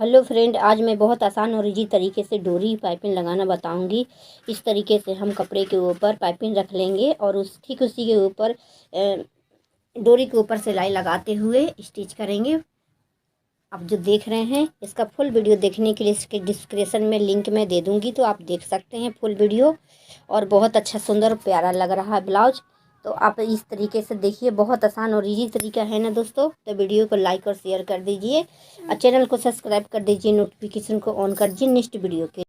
Hello friend, आज मैं बहुत आसान और इजी तरीके से डोरी पाइपिंग लगाना बताऊंगी। इस तरीके से हम कपड़े के ऊपर पाइपिंग रख लेंगे और ठीक उसी के ऊपर डोरी के ऊपर सिलाई लगाते हुए स्टिच करेंगे। आप जो देख रहे हैं इसका फुल वीडियो देखने के लिए इसके डिस्क्रिप्शन में लिंक मैं दे दूंगी, तो आप देख सकते हैं फुल वीडियो। और बहुत अच्छा सुंदर प्यारा लग रहा है ब्लाउज। तो आप इस तरीके से देखिए, बहुत आसान और इजी तरीका है ना दोस्तों। तो वीडियो को लाइक और शेयर कर दीजिए और चैनल को सब्सक्राइब कर दीजिए, नोटिफिकेशन को ऑन कर दीजिए नेक्स्ट वीडियो के।